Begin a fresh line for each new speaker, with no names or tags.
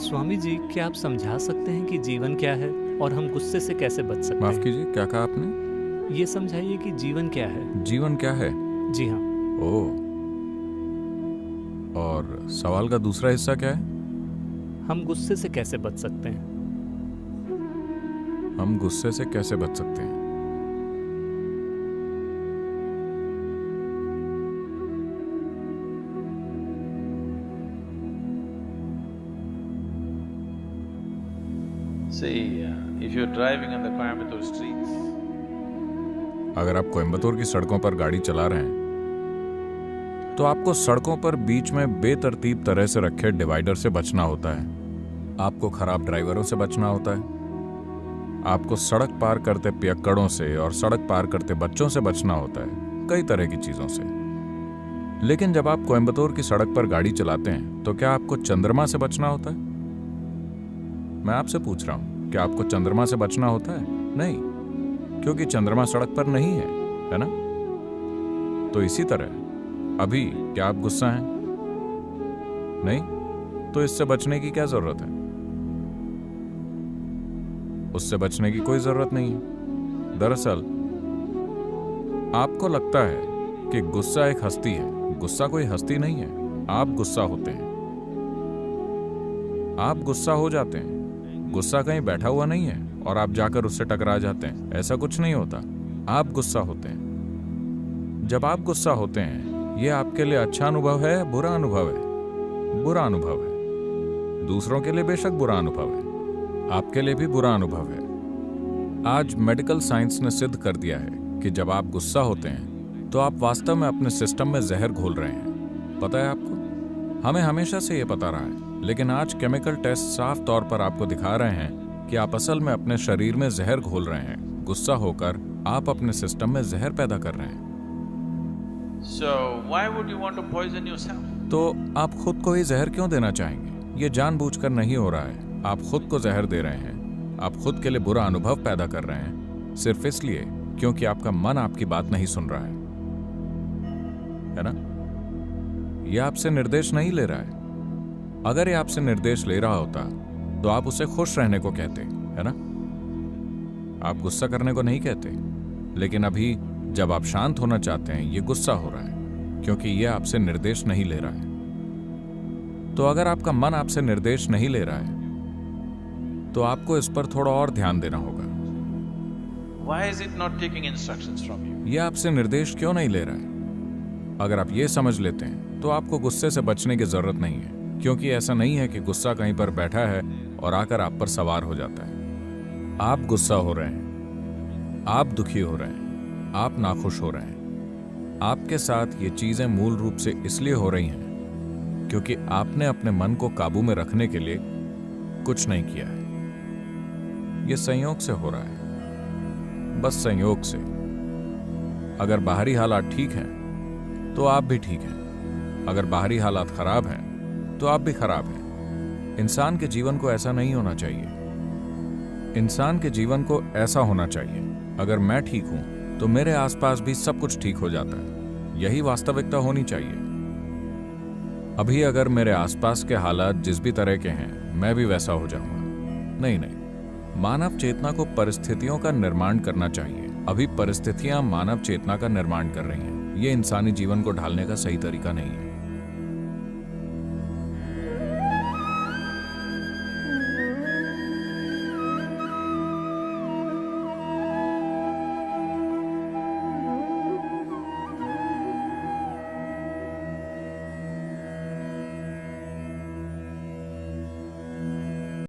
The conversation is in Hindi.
स्वामी जी, क्या आप समझा सकते हैं कि जीवन क्या है और हम गुस्से से कैसे बच सकते
माफ
हैं?
कीजिए, क्या कहा आपने?
ये समझाइए कि जीवन क्या है?
जीवन क्या है?
जी हाँ।
ओह, और सवाल का दूसरा हिस्सा क्या है?
हम गुस्से से कैसे बच सकते हैं?
हम गुस्से से कैसे बच सकते हैं?
See, if you're driving on the Coimbatore streets,
अगर आप कोयम्बतूर की सड़कों पर गाड़ी चला रहे हैं तो आपको सड़कों पर बीच में बेतरतीब तरह से रखे डिवाइडर से बचना होता है। आपको खराब ड्राइवरों से बचना होता है। आपको सड़क पार करते पियक्कड़ों से और सड़क पार करते बच्चों से बचना होता है, कई तरह की चीजों से। लेकिन जब आप कोयम्बतूर की सड़क पर गाड़ी चलाते हैं तो क्या आपको चंद्रमा से बचना होता है? मैं आपसे पूछ रहा हूं, क्या आपको चंद्रमा से बचना होता है? नहीं, क्योंकि चंद्रमा सड़क पर नहीं है ना? तो इसी तरह अभी क्या आप गुस्सा हैं? नहीं, तो इससे बचने की क्या जरूरत है? उससे बचने की कोई जरूरत नहीं है। दरअसल आपको लगता है कि गुस्सा एक हस्ती है। गुस्सा कोई हस्ती नहीं है। आप गुस्सा होते हैं, आप गुस्सा हो जाते हैं। गुस्सा कहीं बैठा हुआ नहीं है और आप जाकर उससे टकरा जाते हैं, ऐसा कुछ नहीं होता। आप गुस्सा होते हैं। जब आप गुस्सा होते हैं, यह आपके लिए अच्छा अनुभव है, बुरा अनुभव है? बुरा अनुभव है। दूसरों के लिए बेशक बुरा अनुभव है, आपके लिए भी बुरा अनुभव है। आज मेडिकल साइंस ने सिद्ध कर दिया है कि जब आप गुस्सा होते हैं तो आप वास्तव में अपने सिस्टम में जहर घोल रहे हैं। पता है आपको? हमें हमेशा से यह पता रहा है, लेकिन आज केमिकल टेस्ट साफ तौर पर आपको दिखा रहे हैं कि आप असल में अपने शरीर में जहर घोल रहे हैं। गुस्सा होकर आप अपने सिस्टम में जहर पैदा कर रहे हैं।
so why would you want to poison yourself?
तो आप खुद को ही जहर क्यों देना चाहेंगे? ये जानबूझकर नहीं हो रहा है। आप खुद को जहर दे रहे हैं। आप खुद के लिए बुरा अनुभव पैदा कर रहे हैं, सिर्फ इसलिए क्योंकि आपका मन आपकी बात नहीं सुन रहा है ना? यह आपसे निर्देश नहीं ले रहा है। अगर ये आपसे निर्देश ले रहा होता तो आप उसे खुश रहने को कहते, है ना? आप गुस्सा करने को नहीं कहते। लेकिन अभी जब आप शांत होना चाहते हैं, ये गुस्सा हो रहा है क्योंकि यह आपसे निर्देश नहीं ले रहा है। तो अगर आपका मन आपसे निर्देश नहीं ले रहा है तो आपको इस पर थोड़ा और ध्यान देना होगा।
Why is it not taking instructions from you?
यह आपसे निर्देश क्यों नहीं ले रहा है? अगर आप ये समझ लेते हैं तो आपको गुस्से से बचने की जरूरत नहीं है, क्योंकि ऐसा नहीं है कि गुस्सा कहीं पर बैठा है और आकर आप पर सवार हो जाता है। आप गुस्सा हो रहे हैं, आप दुखी हो रहे हैं, आप नाखुश हो रहे हैं। आपके साथ ये चीजें मूल रूप से इसलिए हो रही हैं क्योंकि आपने अपने मन को काबू में रखने के लिए कुछ नहीं किया है। ये संयोग से हो रहा है, बस संयोग से। अगर बाहरी हालात ठीक हैं तो आप भी ठीक हैं। अगर बाहरी हालात खराब हैं तो आप भी खराब हैं। इंसान के जीवन को ऐसा नहीं होना चाहिए। इंसान के जीवन को ऐसा होना चाहिए, अगर मैं ठीक हूं तो मेरे आसपास भी सब कुछ ठीक हो जाता है। यही वास्तविकता होनी चाहिए। अभी अगर मेरे आसपास के हालात जिस भी तरह के हैं, मैं भी वैसा हो जाऊंगा। नहीं नहीं, मानव चेतना को परिस्थितियों का निर्माण करना चाहिए। अभी परिस्थितियां मानव चेतना का निर्माण कर रही हैं। ये इंसानी जीवन को ढालने का सही तरीका नहीं है।